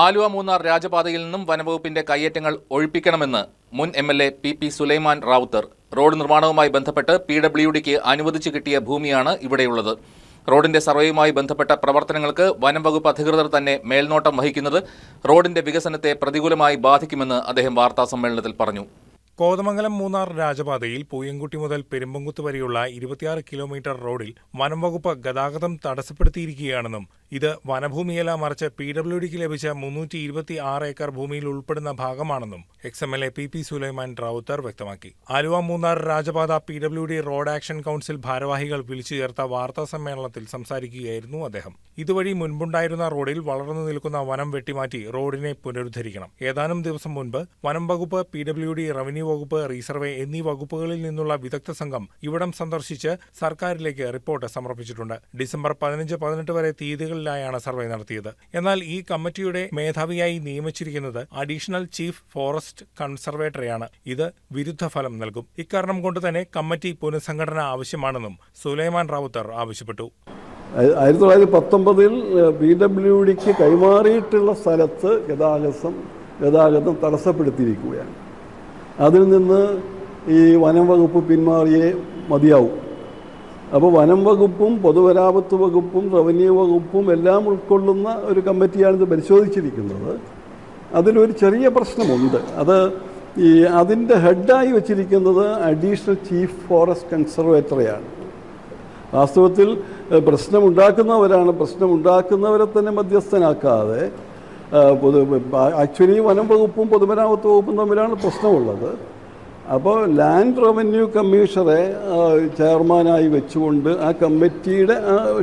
ആലുവ മൂന്നാർ രാജപാതയിൽ നിന്നും വനംവകുപ്പിന്റെ കയ്യേറ്റങ്ങൾ ഒഴിപ്പിക്കണമെന്ന് മുൻ MLA P Sulaiman Rawther. Road നിർമ്മാണവുമായി ബന്ധപ്പെട്ട് PWDക്ക് അനുവദിച്ചു കിട്ടിയ ഭൂമിയാണ് ഇവിടെയുള്ളത്. റോഡിന്റെ സർവേയുമായി ബന്ധപ്പെട്ട പ്രവർത്തനങ്ങൾക്ക് വനംവകുപ്പ് അധികൃതർ തന്നെ മേൽനോട്ടം വഹിക്കുന്നത് റോഡിന്റെ വികസനത്തെ പ്രതികൂലമായി ബാധിക്കുമെന്ന് അദ്ദേഹം വാർത്താസമ്മേളനത്തിൽ പറഞ്ഞു. കോതമംഗലം മൂന്നാർ രാജപാതയിൽ പൂയംകുട്ടി മുതൽ പെരുമ്പങ്കുത്ത് വരെയുള്ള 26 കിലോമീറ്റർ റോഡിൽ വനംവകുപ്പ് ഗതാഗതം തടസ്സപ്പെടുത്തിയിരിക്കുകയാണെന്നും ഇത് വനഭൂമിയല്ല മറിച്ച് PWDക്ക് ലഭിച്ച 326 ഏക്കർ ഭൂമിയിൽ ഉൾപ്പെടുന്ന ഭാഗമാണെന്നും എക്സ്-MLA പി സുലൈമാൻ റാവുത്തർ വ്യക്തമാക്കി. Aluva Munnar Rajapatha PWD road action council ഭാരവാഹികൾ വിളിച്ചു ചേർത്ത വാർത്താ സമ്മേളനത്തിൽ സംസാരിക്കുകയായിരുന്നു അദ്ദേഹം. ഇതുവഴി മുൻപുണ്ടായിരുന്ന റോഡിൽ വളർന്നു നിൽക്കുന്ന വനം വെട്ടിമാറ്റി റോഡിനെ പുനരുദ്ധരിക്കണം. ഏതാനും ദിവസം മുൻപ് വനം വകുപ്പ്, PWD, റവന്യൂ വകുപ്പ്, റീസർവേ എന്നീ വകുപ്പുകളിൽ നിന്നുള്ള വിദഗ്ധ സംഘം ഇവിടം സന്ദർശിച്ച് സർക്കാരിലേക്ക് റിപ്പോർട്ട് സമർപ്പിച്ചിട്ടുണ്ട്. ഡിസംബർ 15-18 വരെ തീയതികളിലായാണ് സർവേ നടത്തിയത്. എന്നാൽ ഈ കമ്മിറ്റിയുടെ മേധാവിയായി നിയമിച്ചിരിക്കുന്നത് അഡീഷണൽ ചീഫ് ഫോറസ്റ്റ് കൺസർവേറ്ററെയാണ്. ഇത് വിരുദ്ധ ഫലം നൽകും. ഇക്കാരണം കൊണ്ട് തന്നെ കമ്മിറ്റി പുനഃസംഘടന ആവശ്യമാണെന്നും സുലൈമാൻ റാവുത്തർ ആവശ്യപ്പെട്ടു. 1919 PWDക്ക് കൈമാറിയിട്ടുള്ള സ്ഥലത്ത് ഗതാഗതം തടസ്സപ്പെടുത്തിയിരിക്കുകയാണ്. അതിൽ നിന്ന് ഈ വനം വകുപ്പ് പിന്മാറിയേ മതിയാവും. അപ്പോൾ വനം വകുപ്പും പൊതുമരാമത്ത് വകുപ്പും റവന്യൂ വകുപ്പും എല്ലാം ഉൾക്കൊള്ളുന്ന ഒരു കമ്മിറ്റിയാണിത് പരിശോധിച്ചിരിക്കുന്നത്. അതിലൊരു ചെറിയ പ്രശ്നമുണ്ട്. അതിൻ്റെ ഹെഡായി വച്ചിരിക്കുന്നത് അഡീഷണൽ ചീഫ് ഫോറസ്റ്റ് കൺസർവേറ്ററെയാണ്. വാസ്തവത്തിൽ പ്രശ്നമുണ്ടാക്കുന്നവരെ തന്നെ മധ്യസ്ഥനാക്കാതെ ആക്ച്വലി വനം വകുപ്പും പൊതുമരാമത്ത് വകുപ്പും തമ്മിലാണ് പ്രശ്നമുള്ളത്. അപ്പോൾ ലാൻഡ് റവന്യൂ കമ്മീഷണറെ ചെയർമാനായി വെച്ചുകൊണ്ട് ആ കമ്മിറ്റിയുടെ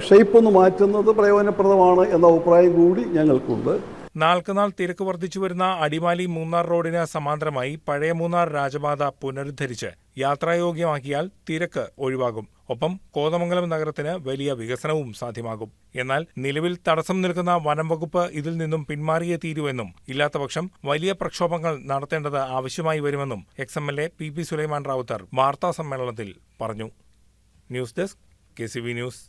ഷേപ്പ് ഒന്ന് മാറ്റുന്നത് പ്രയോജനപ്രദമാണ് എന്ന അഭിപ്രായം കൂടി ഞങ്ങൾക്കുണ്ട്. നാൾക്കുനാൾ തിരക്ക് വർദ്ധിച്ചു വരുന്ന അടിമാലി മൂന്നാർ റോഡിന് സമാന്തരമായി പഴയ മൂന്നാർ രാജപാത പുനരുദ്ധരിച്ച് യാത്രായോഗ്യമാക്കിയാൽ തിരക്ക് ഒഴിവാകും. ഒപ്പം കോതമംഗലം നഗരത്തിന് വലിയ വികസനവും സാധ്യമാകും. എന്നാൽ നിലവിൽ തടസ്സം നിൽക്കുന്ന വനം വകുപ്പ് ഇതിൽ നിന്നും പിന്മാറിയേ തീരുവെന്നും ഇല്ലാത്തപക്ഷം വലിയ പ്രക്ഷോഭങ്ങൾ നടത്തേണ്ടത് ആവശ്യമായി വരുമെന്നും എക്സ്-MLA പി സുലൈമാൻ റാവുത്തർ വാർത്താസമ്മേളനത്തിൽ പറഞ്ഞു. News desk KCV news.